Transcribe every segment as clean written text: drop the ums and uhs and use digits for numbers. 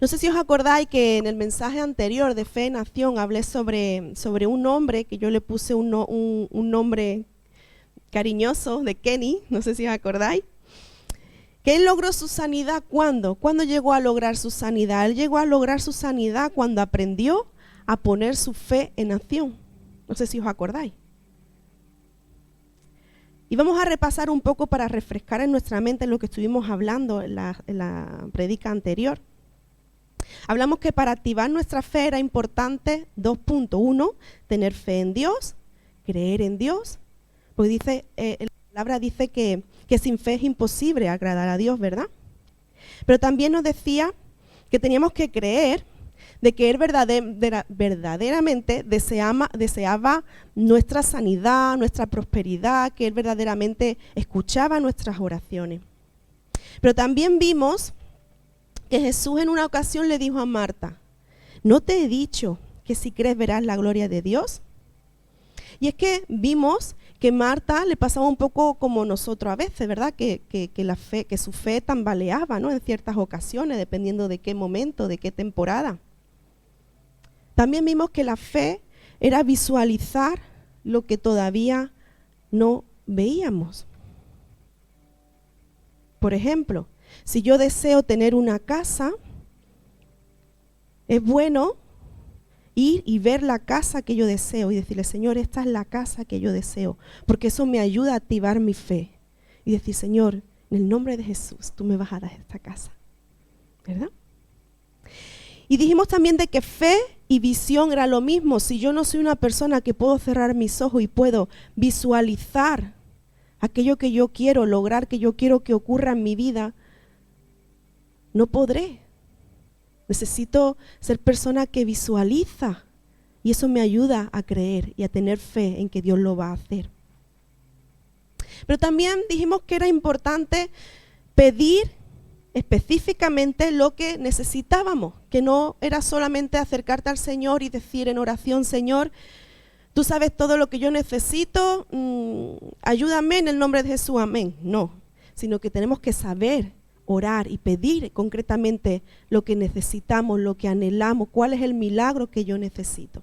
No sé si os acordáis que en el mensaje anterior de Fe en Acción hablé sobre un hombre que yo le puse un nombre cariñoso de Kenny, no sé si os acordáis. Que él logró su sanidad ¿cuándo? ¿Cuándo llegó a lograr su sanidad? Él llegó a lograr su sanidad cuando aprendió a poner su fe en acción. No sé si os acordáis. Y vamos a repasar un poco para refrescar en nuestra mente lo que estuvimos hablando en la predica anterior. Hablamos que para activar nuestra fe era importante 2.1, tener fe en Dios, creer en Dios, porque dice, la palabra dice que sin fe es imposible agradar a Dios, ¿verdad? Pero también nos decía que teníamos que creer de que Él verdaderamente deseaba nuestra sanidad, nuestra prosperidad, que Él verdaderamente escuchaba nuestras oraciones. Pero también vimos que Jesús en una ocasión le dijo a Marta, ¿no te he dicho que si crees verás la gloria de Dios? Y es que vimos que Marta le pasaba un poco como nosotros a veces, ¿verdad? Que su fe tambaleaba, ¿no? En ciertas ocasiones, dependiendo de qué momento, de qué temporada. También vimos que la fe era visualizar lo que todavía no veíamos. Por ejemplo, si yo deseo tener una casa, es bueno ir y ver la casa que yo deseo y decirle, Señor, esta es la casa que yo deseo, porque eso me ayuda a activar mi fe. Y decir, Señor, en el nombre de Jesús, tú me vas a dar esta casa, ¿verdad? Y dijimos también de que fe y visión era lo mismo. Si yo no soy una persona que puedo cerrar mis ojos y puedo visualizar aquello que yo quiero lograr, que yo quiero que ocurra en mi vida, no podré. Necesito ser persona que visualiza y eso me ayuda a creer y a tener fe en que Dios lo va a hacer. Pero también dijimos que era importante pedir específicamente lo que necesitábamos, que no era solamente acercarte al Señor y decir en oración, Señor, tú sabes todo lo que yo necesito, ayúdame en el nombre de Jesús, amén. No, sino que tenemos que saber orar y pedir concretamente lo que necesitamos, lo que anhelamos, cuál es el milagro que yo necesito.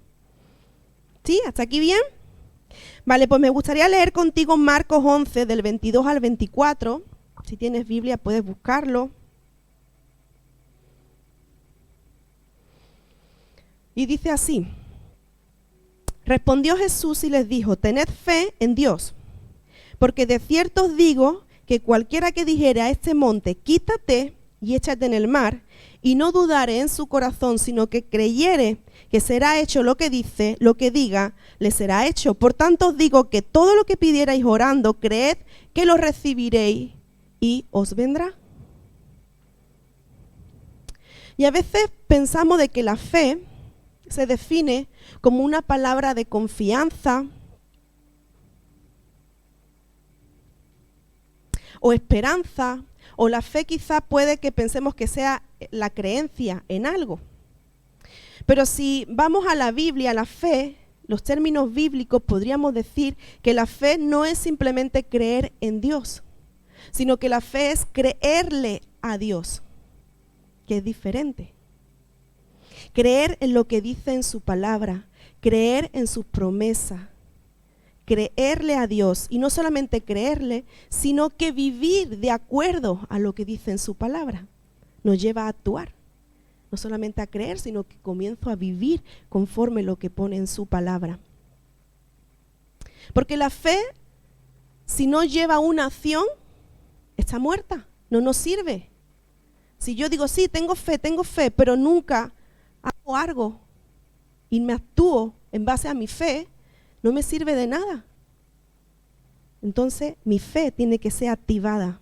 ¿Sí? ¿Hasta aquí bien? Vale, pues me gustaría leer contigo Marcos 11, del 22 al 24. Si tienes Biblia puedes buscarlo. Y dice así, respondió Jesús y les dijo, tened fe en Dios, porque de cierto os digo que cualquiera que dijere a este monte, quítate y échate en el mar, y no dudare en su corazón, sino que creyere que será hecho lo que dice, lo que diga, le será hecho. Por tanto os digo que todo lo que pidierais orando, creed que lo recibiréis y os vendrá. Y a veces pensamos de que la fe se define como una palabra de confianza o esperanza, o la fe quizá puede que pensemos que sea la creencia en algo. Pero si vamos a la Biblia, la fe, los términos bíblicos, podríamos decir que la fe no es simplemente creer en Dios, sino que la fe es creerle a Dios, que es diferente. Creer en lo que dice en su palabra, creer en sus promesas, creerle a Dios, y no solamente creerle, sino que vivir de acuerdo a lo que dice en su palabra, nos lleva a actuar. No solamente a creer, sino que comienzo a vivir conforme lo que pone en su palabra. Porque la fe, si no lleva una acción, está muerta, no nos sirve. Si yo digo, sí, tengo fe, pero nunca hago algo y me actúo en base a mi fe, no me sirve de nada. Entonces, mi fe tiene que ser activada.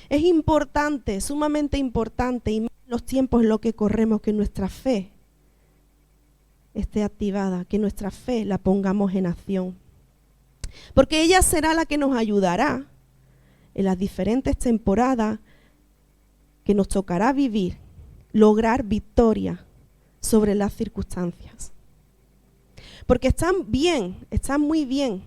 Es importante, sumamente importante, y más en los tiempos en los que corremos, que nuestra fe esté activada, que nuestra fe la pongamos en acción. Porque ella será la que nos ayudará en las diferentes temporadas que nos tocará vivir, lograr victoria sobre las circunstancias. Porque está muy bien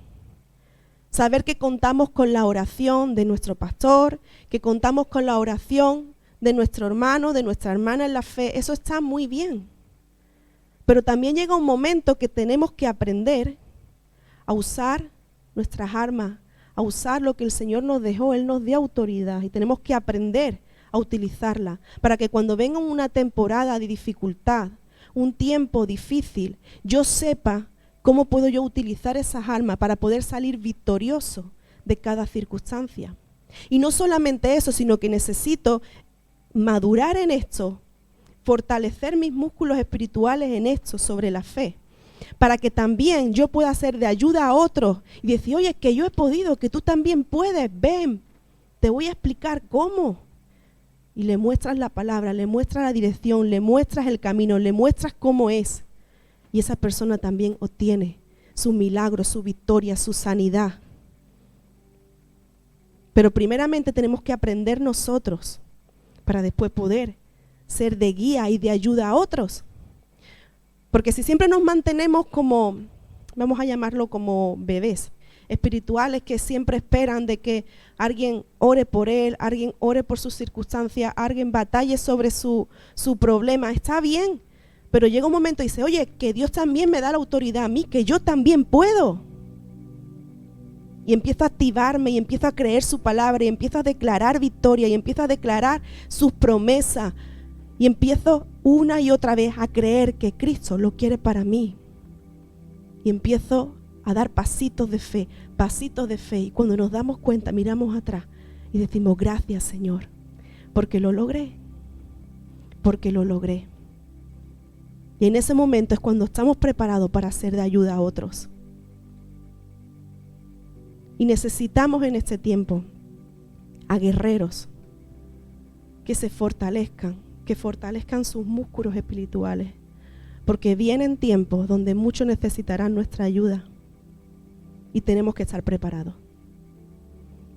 saber que contamos con la oración de nuestro pastor, que contamos con la oración de nuestro hermano, de nuestra hermana en la fe, eso está muy bien. Pero también llega un momento que tenemos que aprender a usar nuestras armas, a usar lo que el Señor nos dejó. Él nos dio autoridad y tenemos que aprender a utilizarla para que cuando venga una temporada de dificultad, un tiempo difícil, yo sepa cómo puedo yo utilizar esas armas para poder salir victorioso de cada circunstancia. Y no solamente eso, sino que necesito madurar en esto, fortalecer mis músculos espirituales en esto sobre la fe, para que también yo pueda ser de ayuda a otros y decir, oye, que yo he podido, que tú también puedes, ven, te voy a explicar cómo. Y le muestras la palabra, le muestras la dirección, le muestras el camino, le muestras cómo es. Y esa persona también obtiene su milagro, su victoria, su sanidad. Pero primeramente tenemos que aprender nosotros para después poder ser de guía y de ayuda a otros. Porque si siempre nos mantenemos como, vamos a llamarlo como bebés espirituales que siempre esperan de que alguien ore por él, alguien ore por sus circunstancias, alguien batalle sobre su problema, está bien, pero llega un momento y dice, oye, que Dios también me da la autoridad a mí, que yo también puedo. Y empiezo a activarme y empiezo a creer su palabra y empiezo a declarar victoria y empiezo a declarar sus promesas y empiezo una y otra vez a creer que Cristo lo quiere para mí. Y empiezo a dar pasitos de fe. Y cuando nos damos cuenta, miramos atrás y decimos, gracias Señor, porque lo logré. Y en ese momento es cuando estamos preparados para ser de ayuda a otros. Y necesitamos en este tiempo a guerreros que se fortalezcan, que fortalezcan sus músculos espirituales, porque vienen tiempos donde muchos necesitarán nuestra ayuda y tenemos que estar preparados.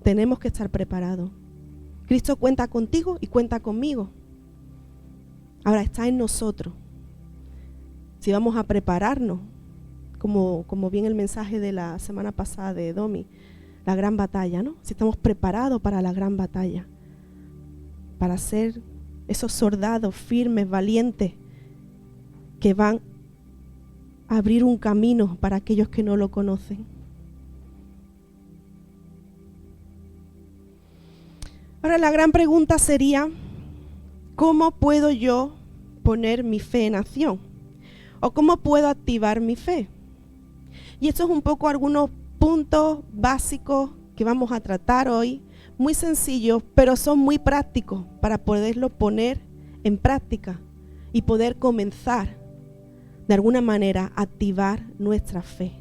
Tenemos que estar preparados. Cristo cuenta contigo y cuenta conmigo. Ahora está en nosotros. Si vamos a prepararnos, como bien el mensaje de la semana pasada de Domi, la gran batalla, ¿no? Si estamos preparados para la gran batalla, para ser esos soldados firmes, valientes, que van a abrir un camino para aquellos que no lo conocen. Ahora la gran pregunta sería, ¿cómo puedo yo poner mi fe en acción? ¿O cómo puedo activar mi fe? Y esto es un poco algunos puntos básicos que vamos a tratar hoy, muy sencillos, pero son muy prácticos para poderlo poner en práctica y poder comenzar de alguna manera a activar nuestra fe.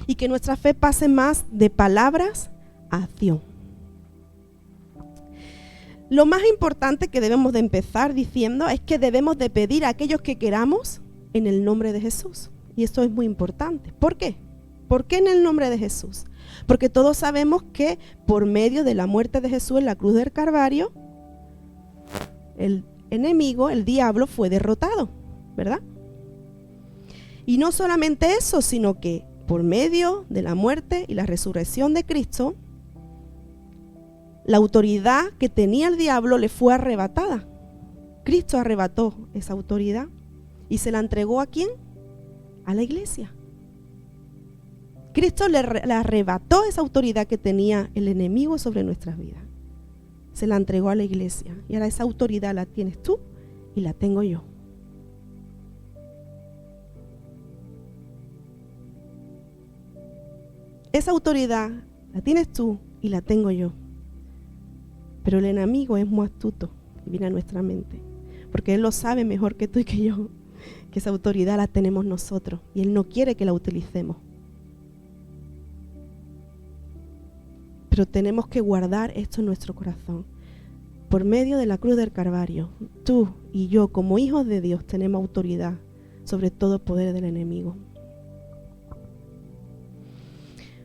Y que nuestra fe pase más de palabras a acción. Lo más importante que debemos de empezar diciendo es que debemos de pedir a aquellos que queramos en el nombre de Jesús. Y esto es muy importante. ¿Por qué? ¿Por qué en el nombre de Jesús? Porque todos sabemos que por medio de la muerte de Jesús en la cruz del Calvario, el enemigo, el diablo, fue derrotado, ¿verdad? Y no solamente eso, sino que por medio de la muerte y la resurrección de Cristo, la autoridad que tenía el diablo le fue arrebatada. Cristo arrebató esa autoridad y se la entregó ¿a quién? A la iglesia. Cristo le arrebató esa autoridad que tenía el enemigo sobre nuestras vidas. Se la entregó a la iglesia. Y ahora esa autoridad la tienes tú y la tengo yo. Esa autoridad la tienes tú y la tengo yo. Pero el enemigo es muy astuto y viene a nuestra mente. Porque él lo sabe mejor que tú y que yo, que esa autoridad la tenemos nosotros y él no quiere que la utilicemos. Pero tenemos que guardar esto en nuestro corazón. Por medio de la cruz del Calvario, tú y yo como hijos de Dios tenemos autoridad sobre todo poder del enemigo.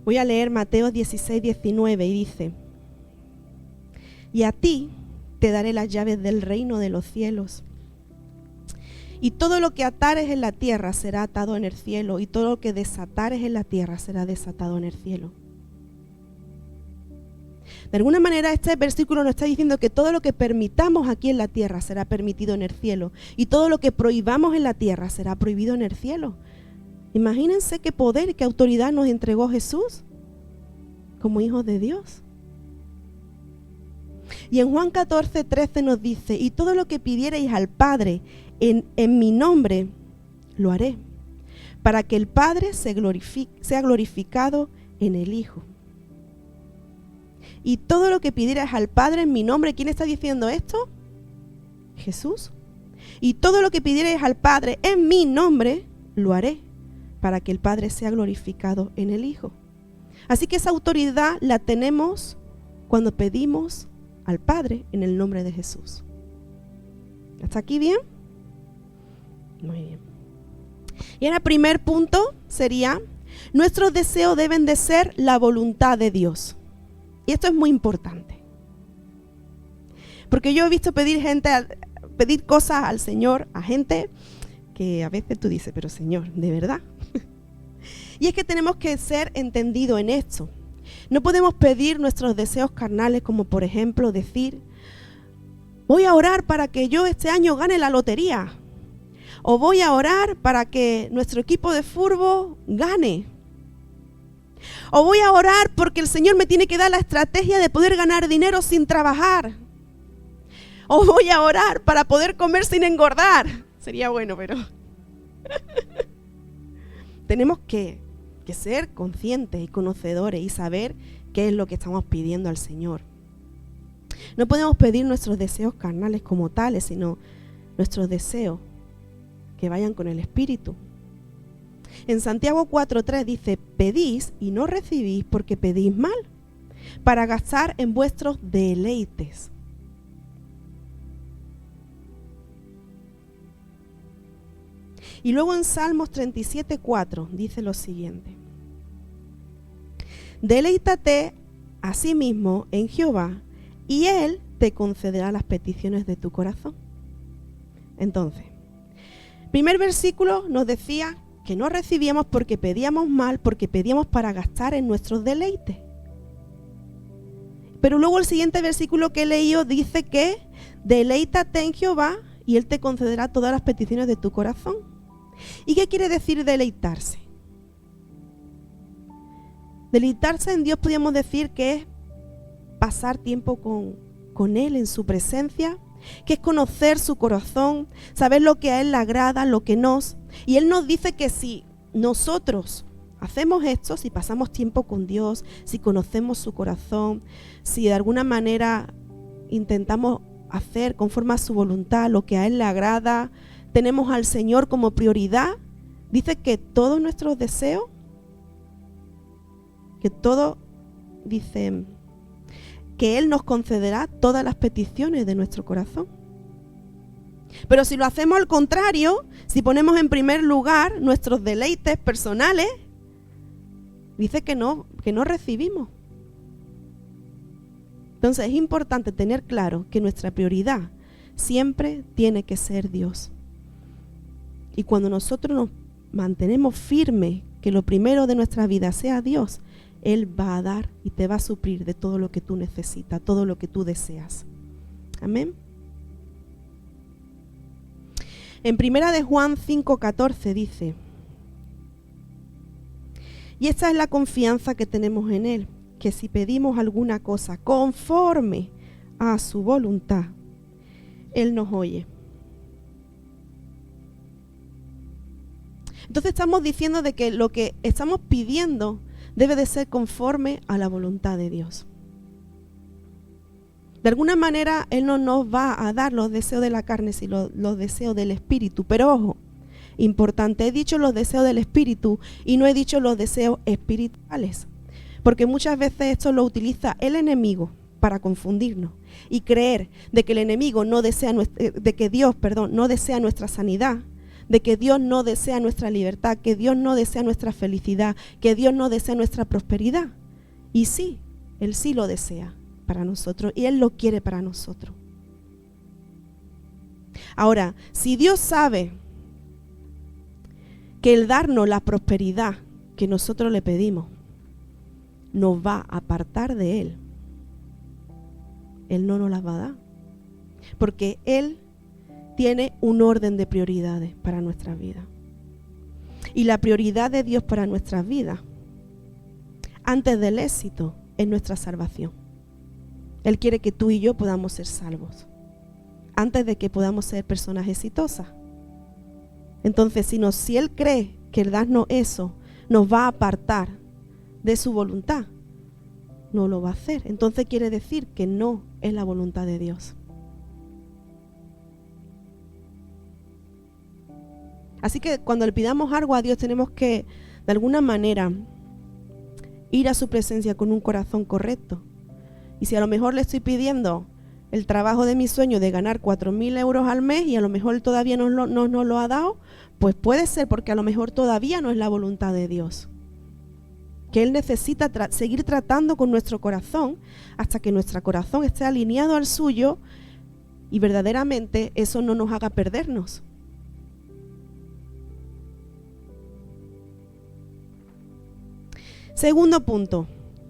Voy a leer Mateo 16, 19 y dice: y a ti te daré las llaves del reino de los cielos. Y todo lo que atares en la tierra será atado en el cielo, y todo lo que desatares en la tierra será desatado en el cielo. De alguna manera este versículo nos está diciendo que todo lo que permitamos aquí en la tierra será permitido en el cielo y todo lo que prohibamos en la tierra será prohibido en el cielo. Imagínense qué poder y qué autoridad nos entregó Jesús como hijos de Dios. Y en Juan 14:13 nos dice, y todo lo que pidierais al Padre en mi nombre, lo haré, para que el Padre sea glorificado en el Hijo. Y todo lo que pidierais al Padre en mi nombre, ¿quién está diciendo esto? Jesús. Y todo lo que pidierais al Padre en mi nombre, lo haré, para que el Padre sea glorificado en el Hijo. Así que esa autoridad la tenemos cuando pedimos al Padre en el nombre de Jesús. ¿Hasta aquí bien? Muy bien. Y ahora el primer punto sería, nuestros deseos deben de ser la voluntad de Dios. Y esto es muy importante. Porque yo he visto pedir cosas al Señor a gente que a veces tú dices, pero Señor, ¿de verdad? Y es que tenemos que ser entendidos en esto. No podemos pedir nuestros deseos carnales, como por ejemplo decir, voy a orar para que yo este año gane la lotería. O voy a orar para que nuestro equipo de fútbol gane. O voy a orar porque el Señor me tiene que dar la estrategia de poder ganar dinero sin trabajar. O voy a orar para poder comer sin engordar. Sería bueno, pero tenemos que ser conscientes y conocedores y saber qué es lo que estamos pidiendo al Señor. No podemos pedir nuestros deseos carnales como tales, sino nuestros deseos que vayan con el Espíritu. En Santiago 4:3 dice, pedís y no recibís porque pedís mal, para gastar en vuestros deleites. Y luego en Salmos 37:4 dice lo siguiente, deleítate a sí mismo en Jehová y Él te concederá las peticiones de tu corazón. Entonces, primer versículo nos decía que no recibíamos porque pedíamos mal, porque pedíamos para gastar en nuestros deleites. Pero luego el siguiente versículo que he leído dice que deleítate en Jehová y Él te concederá todas las peticiones de tu corazón. ¿Y qué quiere decir deleitarse? Deleitarse en Dios podríamos decir que es pasar tiempo con Él en su presencia, que es conocer su corazón, saber lo que a Él le agrada, lo que nos. Y Él nos dice que si nosotros hacemos esto, si pasamos tiempo con Dios, si conocemos su corazón, si de alguna manera intentamos hacer conforme a su voluntad lo que a Él le agrada, tenemos al Señor como prioridad, dice que todos nuestros deseos, dice que Él nos concederá todas las peticiones de nuestro corazón. Pero si lo hacemos al contrario, si ponemos en primer lugar nuestros deleites personales, dice que no recibimos. Entonces es importante tener claro que nuestra prioridad siempre tiene que ser Dios. Y cuando nosotros nos mantenemos firmes que lo primero de nuestra vida sea Dios, Él va a dar y te va a suplir de todo lo que tú necesitas, todo lo que tú deseas. Amén. En 1 de Juan 5:14 dice, y esta es la confianza que tenemos en Él, que si pedimos alguna cosa conforme a su voluntad, Él nos oye. Entonces estamos diciendo de que lo que estamos pidiendo debe de ser conforme a la voluntad de Dios. De alguna manera Él no nos va a dar los deseos de la carne, sino los deseos del Espíritu. Pero ojo, importante, he dicho los deseos del Espíritu y no he dicho los deseos espirituales. Porque muchas veces esto lo utiliza el enemigo para confundirnos y creer de que el enemigo no desea de que Dios, no desea nuestra sanidad, de que Dios no desea nuestra libertad, que Dios no desea nuestra felicidad, que Dios no desea nuestra prosperidad. Y sí, Él sí lo desea para nosotros y Él lo quiere para nosotros. Ahora, si Dios sabe que el darnos la prosperidad que nosotros le pedimos nos va a apartar de Él, Él no nos las va a dar. Porque Él tiene un orden de prioridades para nuestras vidas. Y la prioridad de Dios para nuestras vidas, antes del éxito, es nuestra salvación. Él quiere que tú y yo podamos ser salvos, antes de que podamos ser personas exitosas. Entonces, si Él cree que el darnos eso nos va a apartar de su voluntad, no lo va a hacer. Entonces quiere decir que no es la voluntad de Dios. Así que cuando le pidamos algo a Dios tenemos que, de alguna manera, ir a su presencia con un corazón correcto. Y si a lo mejor le estoy pidiendo el trabajo de mi sueño de ganar 4.000 euros al mes y a lo mejor todavía no lo ha dado, pues puede ser porque a lo mejor todavía no es la voluntad de Dios. Que Él necesita seguir tratando con nuestro corazón hasta que nuestro corazón esté alineado al suyo y verdaderamente eso no nos haga perdernos. Segundo punto,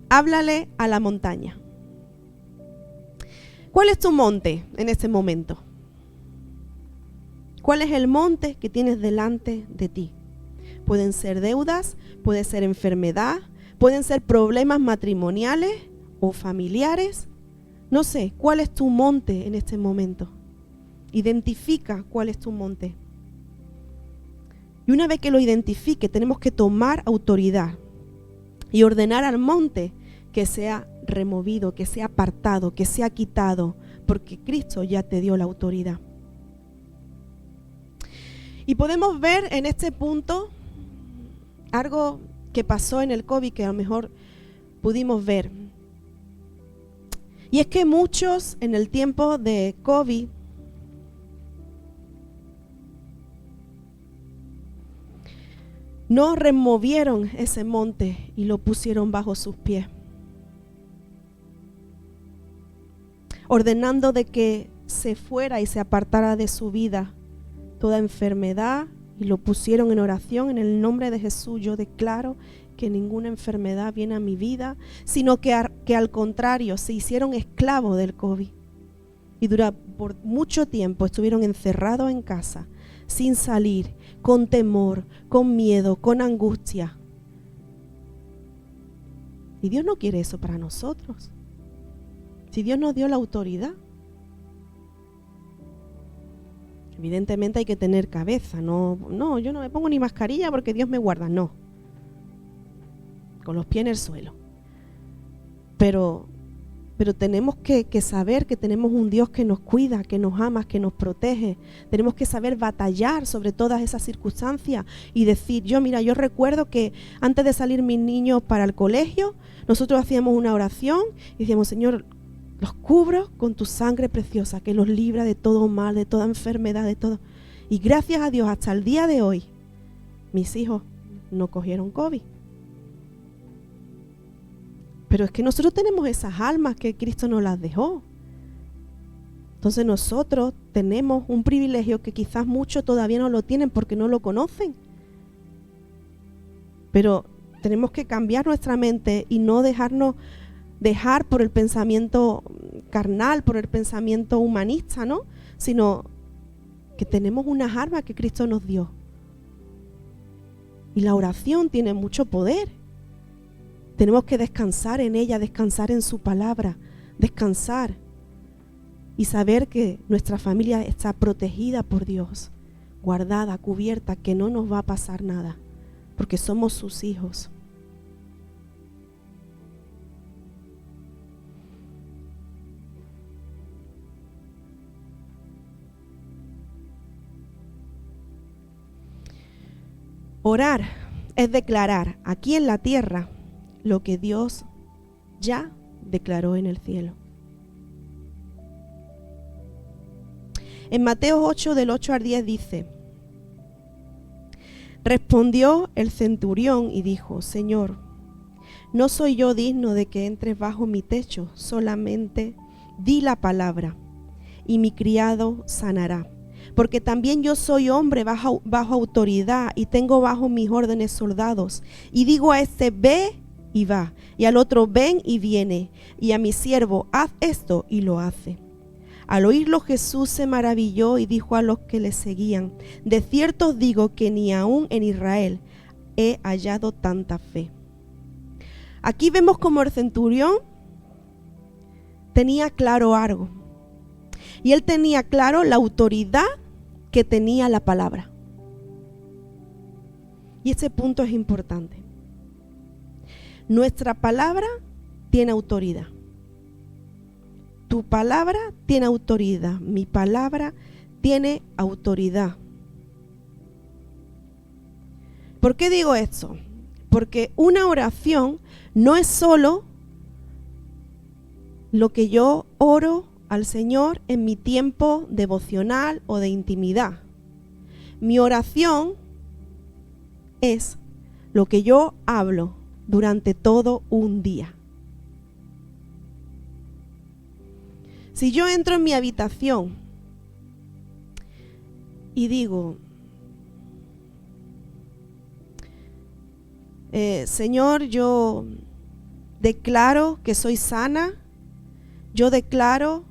háblale a la montaña. ¿Cuál es tu monte en este momento? ¿Cuál es el monte que tienes delante de ti? Pueden ser deudas, puede ser enfermedad, pueden ser problemas matrimoniales o familiares. No sé, ¿cuál es tu monte en este momento? Identifica cuál es tu monte. Y una vez que lo identifique, tenemos que tomar autoridad y ordenar al monte que sea removido, que sea apartado, que sea quitado, porque Cristo ya te dio la autoridad. Y podemos ver en este punto algo que pasó en el COVID que a lo mejor pudimos ver. Y es que muchos en el tiempo de COVID no removieron ese monte y lo pusieron bajo sus pies, ordenando de que se fuera y se apartara de su vida toda enfermedad, y lo pusieron en oración. En el nombre de Jesús yo declaro que ninguna enfermedad viene a mi vida, sino que al contrario se hicieron esclavos del COVID y por mucho tiempo estuvieron encerrados en casa, sin salir, con temor, con miedo, con angustia. Y Dios no quiere eso para nosotros. Si Dios nos dio la autoridad, evidentemente hay que tener cabeza. No, yo no me pongo ni mascarilla porque Dios me guarda. No, con los pies en el suelo. Pero tenemos que saber que tenemos un Dios que nos cuida, que nos ama, que nos protege. Tenemos que saber batallar sobre todas esas circunstancias y decir, yo recuerdo que antes de salir mis niños para el colegio, nosotros hacíamos una oración y decíamos, Señor, los cubro con tu sangre preciosa, que los libra de todo mal, de toda enfermedad, de todo. Y gracias a Dios, hasta el día de hoy, mis hijos no cogieron COVID. Pero es que nosotros tenemos esas almas que Cristo nos las dejó. Entonces nosotros tenemos un privilegio que quizás muchos todavía no lo tienen porque no lo conocen. Pero tenemos que cambiar nuestra mente y no dejar por el pensamiento carnal, por el pensamiento humanista, ¿no? Sino que tenemos unas armas que Cristo nos dio. Y la oración tiene mucho poder. Tenemos que descansar en ella, descansar en su palabra, descansar y saber que nuestra familia está protegida por Dios, guardada, cubierta, que no nos va a pasar nada, porque somos sus hijos. Orar es declarar aquí en la tierra lo que Dios ya declaró en el cielo. En Mateo 8, del 8 al 10 dice, respondió el centurión y dijo, Señor, no soy yo digno de que entres bajo mi techo, solamente di la palabra y mi criado sanará. Porque también yo soy hombre bajo autoridad y tengo bajo mis órdenes soldados. Y digo a este, ve y va, y al otro ven y viene, y a mi siervo haz esto y lo hace. Al oírlo Jesús se maravilló y dijo a los que le seguían: de cierto os digo que ni aún en Israel he hallado tanta fe. Aquí vemos como el centurión tenía claro algo, y él tenía claro la autoridad que tenía la palabra. Y este punto es importante. Nuestra palabra tiene autoridad. Tu palabra tiene autoridad. Mi palabra tiene autoridad. ¿Por qué digo esto? Porque una oración no es solo lo que yo oro al Señor en mi tiempo devocional o de intimidad. Mi oración es lo que yo hablo durante todo un día. Si yo entro en mi habitación y digo: Señor, yo declaro que soy sana, yo declaro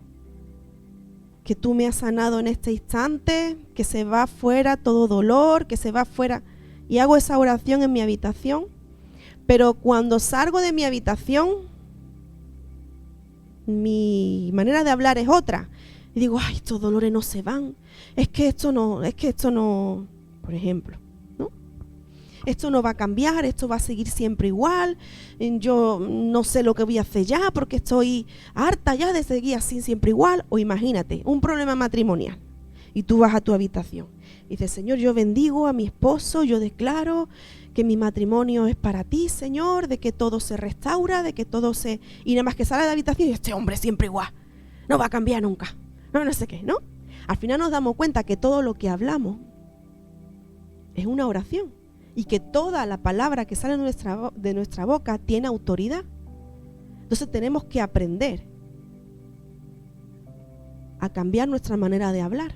que tú me has sanado en este instante, que se va fuera todo dolor, que se va fuera, y hago esa oración en mi habitación, pero cuando salgo de mi habitación, mi manera de hablar es otra. Y digo: ay, estos dolores no se van. Es que esto no, por ejemplo, ¿no? Esto no va a cambiar, esto va a seguir siempre igual. Yo no sé lo que voy a hacer ya porque estoy harta ya de seguir así siempre igual. O imagínate, un problema matrimonial. Y tú vas a tu habitación y dices: Señor, yo bendigo a mi esposo, yo declaro que mi matrimonio es para ti, Señor, de que todo se restaura, de que todo se... Y nada más que sale de la habitación y este hombre siempre igual, no va a cambiar nunca, no sé qué, ¿no? Al final nos damos cuenta que todo lo que hablamos es una oración y que toda la palabra que sale de nuestra boca tiene autoridad. Entonces tenemos que aprender a cambiar nuestra manera de hablar.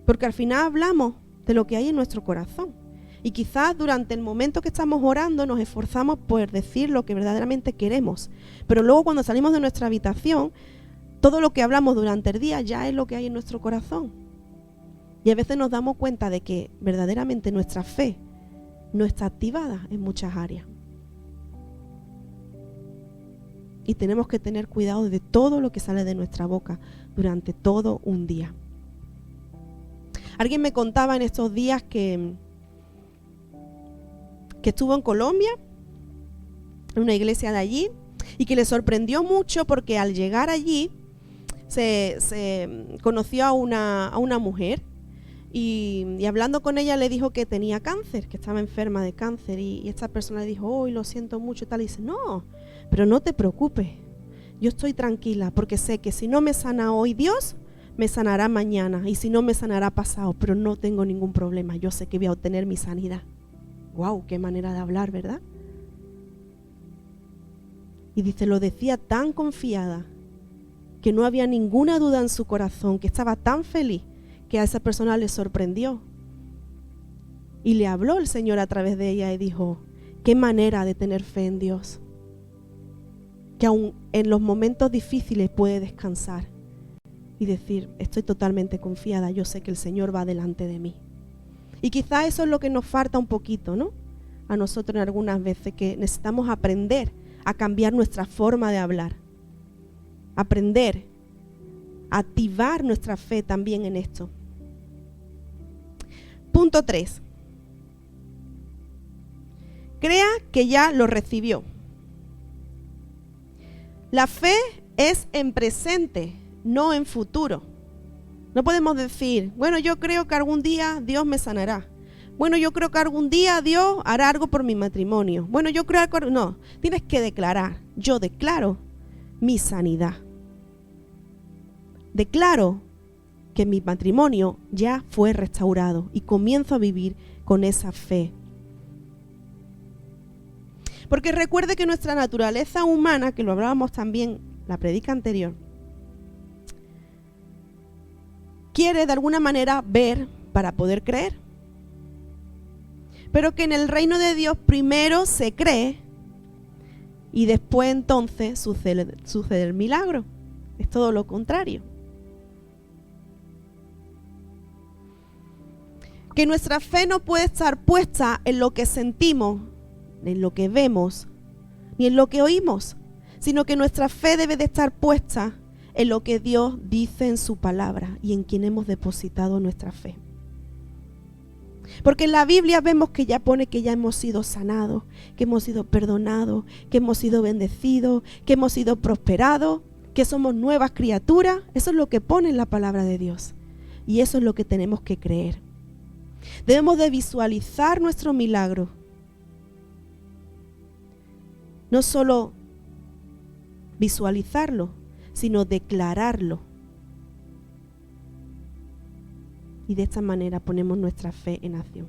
Porque al final hablamos de lo que hay en nuestro corazón. Y quizás durante el momento que estamos orando nos esforzamos por decir lo que verdaderamente queremos. Pero luego cuando salimos de nuestra habitación, todo lo que hablamos durante el día ya es lo que hay en nuestro corazón. Y a veces nos damos cuenta de que verdaderamente nuestra fe no está activada en muchas áreas. Y tenemos que tener cuidado de todo lo que sale de nuestra boca durante todo un día. Alguien me contaba en estos días que estuvo en Colombia, en una iglesia de allí, y que le sorprendió mucho porque al llegar allí se conoció a una mujer y hablando con ella le dijo que tenía cáncer, que estaba enferma de cáncer, y esta persona le dijo: oh, lo siento mucho y tal. Y dice: no, pero no te preocupes, yo estoy tranquila porque sé que si no me sana hoy Dios, me sanará mañana, y si no me sanará pasado, pero no tengo ningún problema, yo sé que voy a obtener mi sanidad. ¡Wow! ¡Qué manera de hablar!, ¿verdad? Y dice, lo decía tan confiada que no había ninguna duda en su corazón, que estaba tan feliz que a esa persona le sorprendió. Y le habló el Señor a través de ella y dijo: qué manera de tener fe en Dios, que aun en los momentos difíciles puede descansar y decir: estoy totalmente confiada, yo sé que el Señor va delante de mí. Y quizá eso es lo que nos falta un poquito, ¿no? A nosotros en algunas veces, que necesitamos aprender a cambiar nuestra forma de hablar. Aprender a activar nuestra fe también en esto. Punto 3. Crea que ya lo recibió. La fe es en presente, no en futuro. No podemos decir: bueno, yo creo que algún día Dios me sanará. Bueno, yo creo que algún día Dios hará algo por mi matrimonio. Bueno, yo creo que... No, tienes que declarar: yo declaro mi sanidad. Declaro que mi matrimonio ya fue restaurado y comienzo a vivir con esa fe. Porque recuerde que nuestra naturaleza humana, que lo hablábamos también en la predica anterior, quiere de alguna manera ver para poder creer. Pero que en el reino de Dios primero se cree y después entonces sucede el milagro. Es todo lo contrario. Que nuestra fe no puede estar puesta en lo que sentimos, en lo que vemos, ni en lo que oímos, sino que nuestra fe debe de estar puesta en lo que Dios dice en su palabra y en quien hemos depositado nuestra fe. Porque en la Biblia vemos que ya pone que ya hemos sido sanados, que hemos sido perdonados, que hemos sido bendecidos, que hemos sido prosperados, que somos nuevas criaturas. Eso es lo que pone en la palabra de Dios. Y eso es lo que tenemos que creer. Debemos de visualizar nuestro milagro. No solo visualizarlo, sino declararlo. Y de esta manera ponemos nuestra fe en acción.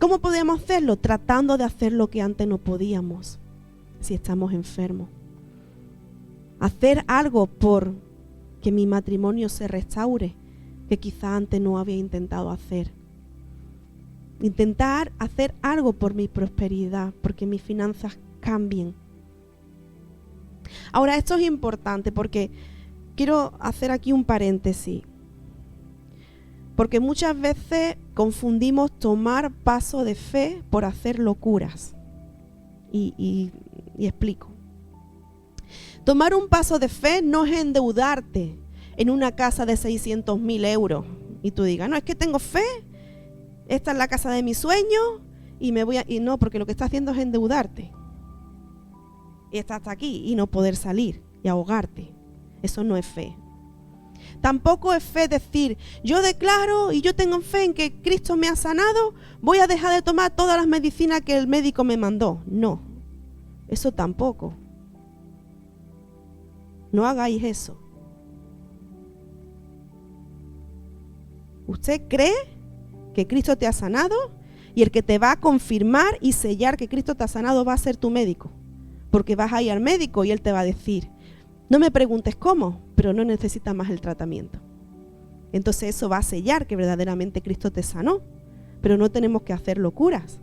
¿Cómo podemos hacerlo? Tratando de hacer lo que antes no podíamos, si estamos enfermos. Hacer algo por que mi matrimonio se restaure, que quizá antes no había intentado hacer. Intentar hacer algo por mi prosperidad, porque mis finanzas cambien. Ahora, esto es importante porque quiero hacer aquí un paréntesis. Porque muchas veces confundimos tomar paso de fe por hacer locuras. Y explico. Tomar un paso de fe no es endeudarte en una casa de 600.000 euros. Y tú digas, no, es que tengo fe, esta es la casa de mis sueños y me voy a... Y no, porque lo que estás haciendo es endeudarte. Y estás hasta aquí y no poder salir y ahogarte. Eso no es fe. Tampoco es fe decir, yo declaro y yo tengo fe en que Cristo me ha sanado, voy a dejar de tomar todas las medicinas que el médico me mandó. No, eso tampoco. No hagáis eso. ¿Usted cree que Cristo te ha sanado? Y el que te va a confirmar y sellar que Cristo te ha sanado va a ser tu médico. Porque vas a ir al médico y él te va a decir, no me preguntes cómo, pero no necesitas más el tratamiento. Entonces eso va a sellar que verdaderamente Cristo te sanó, pero no tenemos que hacer locuras.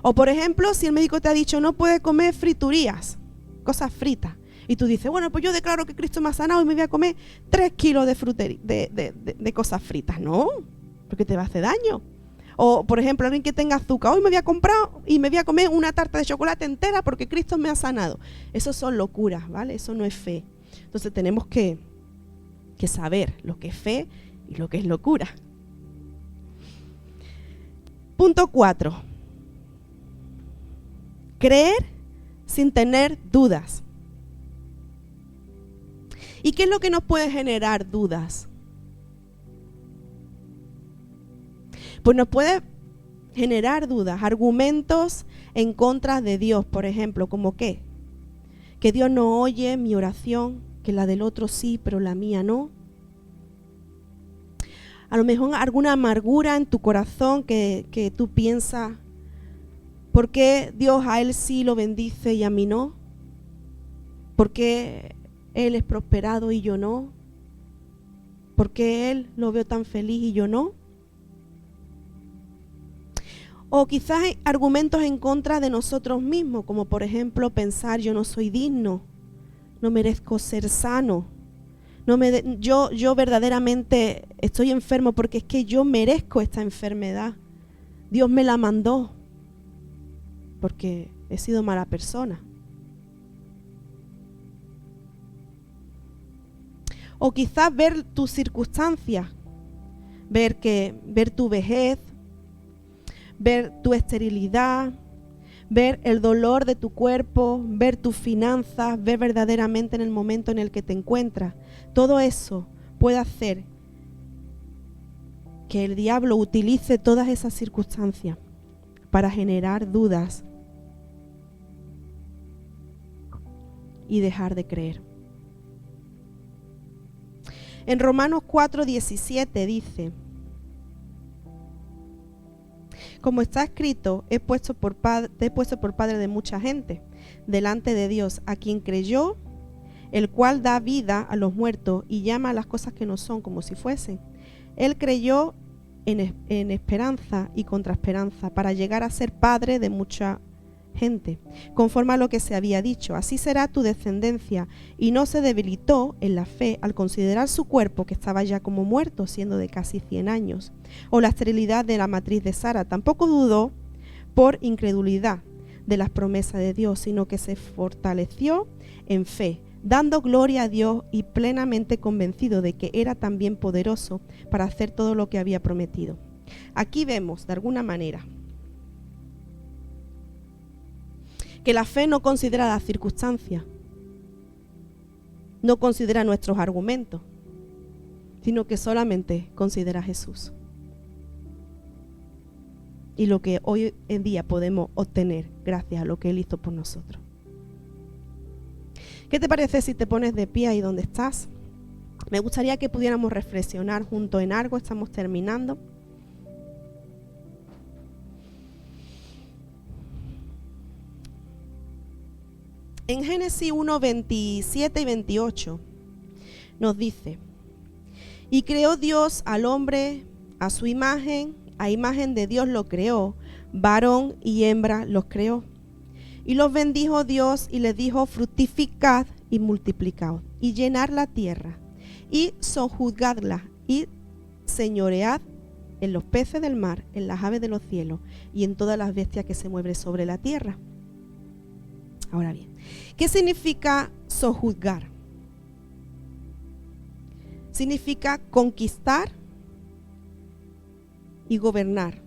O por ejemplo, si el médico te ha dicho no puedes comer friturías, cosas fritas, y tú dices, bueno, pues yo declaro que Cristo me ha sanado y me voy a comer 3 kilos de cosas fritas. No, porque te va a hacer daño. O, por ejemplo, alguien que tenga azúcar. Hoy me voy a comprar y me voy a comer una tarta de chocolate entera porque Cristo me ha sanado. Eso son locuras, ¿vale? Eso no es fe. Entonces tenemos que saber lo que es fe y lo que es locura. Punto 4. Creer sin tener dudas. ¿Y qué es lo que nos puede generar dudas? Pues nos puede generar dudas, argumentos en contra de Dios, por ejemplo, ¿como qué? Que Dios no oye mi oración, que la del otro sí, pero la mía no. A lo mejor alguna amargura en tu corazón que tú piensas, ¿por qué Dios a él sí lo bendice y a mí no? ¿Por qué él es prosperado y yo no? ¿Por qué él lo veo tan feliz y yo no? O quizás hay argumentos en contra de nosotros mismos, como por ejemplo pensar yo no soy digno, no merezco ser sano, yo verdaderamente estoy enfermo porque es que yo merezco esta enfermedad. Dios me la mandó porque he sido mala persona. O quizás ver tus circunstancias, ver tu vejez, ver tu esterilidad, ver el dolor de tu cuerpo, ver tus finanzas, ver verdaderamente en el momento en el que te encuentras. Todo eso puede hacer que el diablo utilice todas esas circunstancias para generar dudas y dejar de creer. En Romanos 4:17 dice, como está escrito, te he puesto por padre de mucha gente, delante de Dios, a quien creyó, el cual da vida a los muertos y llama a las cosas que no son como si fuesen. Él creyó en esperanza y contra esperanza, para llegar a ser padre de mucha gente, conforme a lo que se había dicho. Así será tu descendencia. Y no se debilitó en la fe al considerar su cuerpo, que estaba ya como muerto, siendo de casi 100 años, o la esterilidad de la matriz de Sara. Tampoco dudó por incredulidad de las promesas de Dios, sino que se fortaleció en fe, dando gloria a Dios y plenamente convencido de que era también poderoso para hacer todo lo que había prometido. Aquí vemos, de alguna manera, que la fe no considera las circunstancias, no considera nuestros argumentos, sino que solamente considera a Jesús. Y lo que hoy en día podemos obtener gracias a lo que Él hizo por nosotros. ¿Qué te parece si te pones de pie ahí donde estás? Me gustaría que pudiéramos reflexionar juntos en algo. Estamos terminando. En Génesis 1, 27 y 28 nos dice: y creó Dios al hombre a su imagen, a imagen de Dios lo creó, varón y hembra los creó. Y los bendijo Dios y les dijo: fructificad y multiplicaos, y llenad la tierra, y sojuzgadla, y señoread en los peces del mar, en las aves de los cielos, y en todas las bestias que se mueven sobre la tierra. Ahora bien, ¿qué significa sojuzgar? Significa conquistar y gobernar.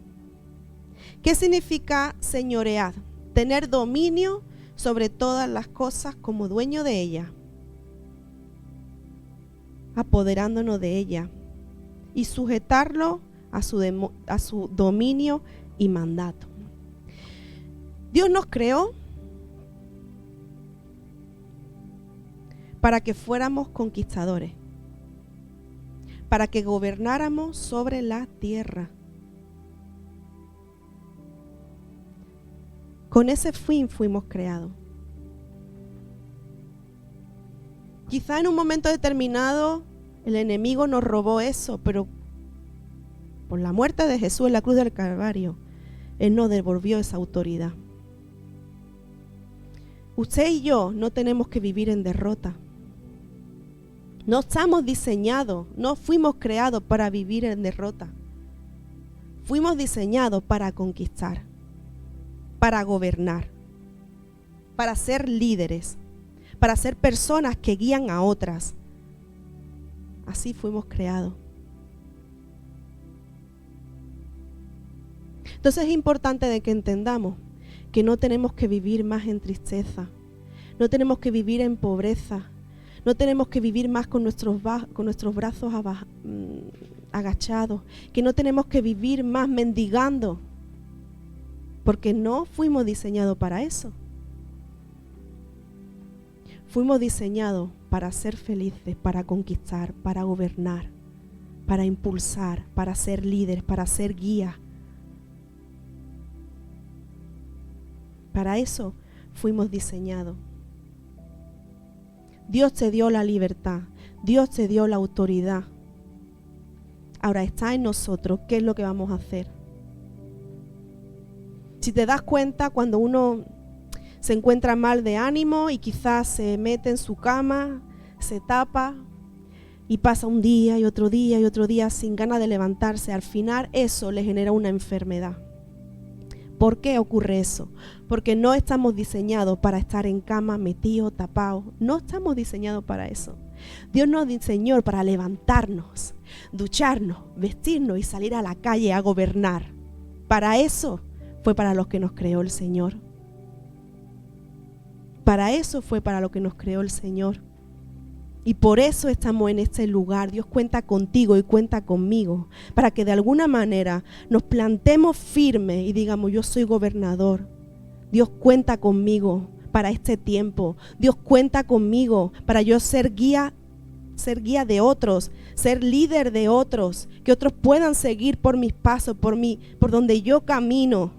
¿Qué significa señorear? Tener dominio sobre todas las cosas como dueño de ellas, apoderándonos de ellas y sujetarlo a su dominio y mandato. Dios nos creó para que fuéramos conquistadores, para que gobernáramos sobre la tierra. Con ese fin fuimos creados. Quizá en un momento determinado el enemigo nos robó eso, pero por la muerte de Jesús en la cruz del Calvario, Él nos devolvió esa autoridad. Usted y yo no tenemos que vivir en derrota. No estamos diseñados, no fuimos creados para vivir en derrota. Fuimos diseñados para conquistar, para gobernar, para ser líderes, para ser personas que guían a otras. Así fuimos creados. Entonces es importante de que entendamos que no tenemos que vivir más en tristeza, no tenemos que vivir en pobreza, no tenemos que vivir más con nuestros brazos agachados, que no tenemos que vivir más mendigando, porque no fuimos diseñados para eso. Fuimos diseñados para ser felices, para conquistar, para gobernar, para impulsar, para ser líderes, para ser guías. Para eso fuimos diseñados. Dios te dio la libertad, Dios te dio la autoridad. Ahora está en nosotros qué es lo que vamos a hacer. Si te das cuenta, cuando uno se encuentra mal de ánimo y quizás se mete en su cama, se tapa y pasa un día y otro día y otro día sin ganas de levantarse, al final eso le genera una enfermedad. ¿Por qué ocurre eso? Porque no estamos diseñados para estar en cama, metidos, tapados. No estamos diseñados para eso. Dios nos diseñó para levantarnos, ducharnos, vestirnos y salir a la calle a gobernar. Para eso fue para los que nos creó el Señor. Para eso fue para lo que nos creó el Señor. Y por eso estamos en este lugar. Dios cuenta contigo y cuenta conmigo, para que de alguna manera nos plantemos firmes y digamos: yo soy gobernador. Dios cuenta conmigo para este tiempo. Dios cuenta conmigo para yo ser guía de otros, ser líder de otros, que otros puedan seguir por mis pasos, por donde yo camino.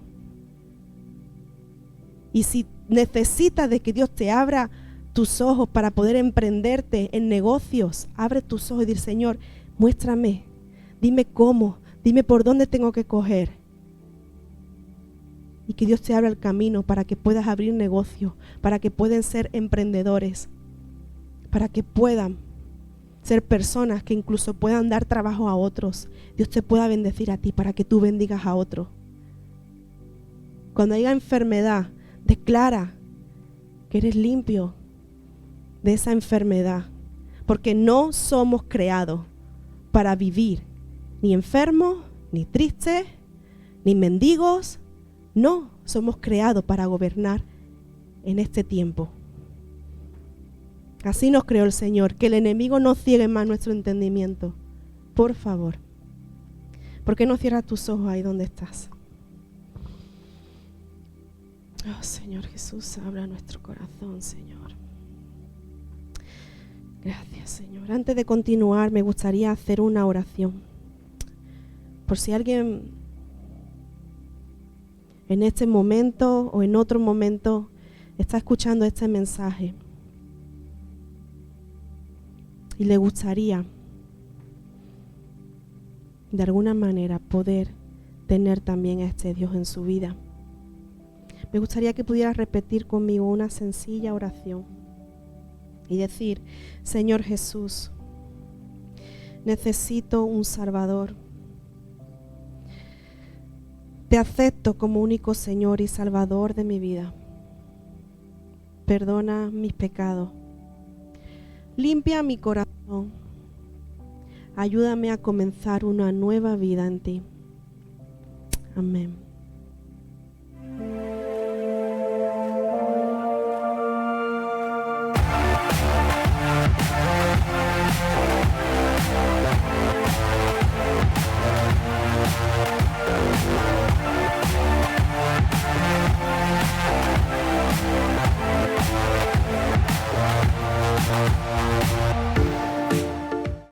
Y si necesitas de que Dios te abra tus ojos para poder emprenderte en negocios, abre tus ojos y dile: Señor, muéstrame, dime cómo, Dime por dónde tengo que coger. Y que Dios te abra el camino para que puedas abrir negocios, para que puedan ser emprendedores, para que puedan ser personas que incluso puedan dar trabajo a otros. Dios te pueda bendecir a ti para que tú bendigas a otros. Cuando haya enfermedad, declara que eres limpio de esa enfermedad, porque no somos creados para vivir ni enfermos, ni tristes, ni mendigos. No, somos creados para gobernar en este tiempo. Así nos creó el Señor, que el enemigo no ciegue más nuestro entendimiento. Por favor, ¿por qué no cierras tus ojos ahí donde estás? Oh, Señor Jesús, habla nuestro corazón, Señor. Gracias, Señor. Antes de continuar, me gustaría hacer una oración. Por si alguien en este momento o en otro momento está escuchando este mensaje y le gustaría de alguna manera poder tener también a este Dios en su vida. Me gustaría que pudieras repetir conmigo una sencilla oración y decir: Señor Jesús, necesito un Salvador. Te acepto como único Señor y Salvador de mi vida. Perdona mis pecados. Limpia mi corazón. Ayúdame a comenzar una nueva vida en ti. Amén.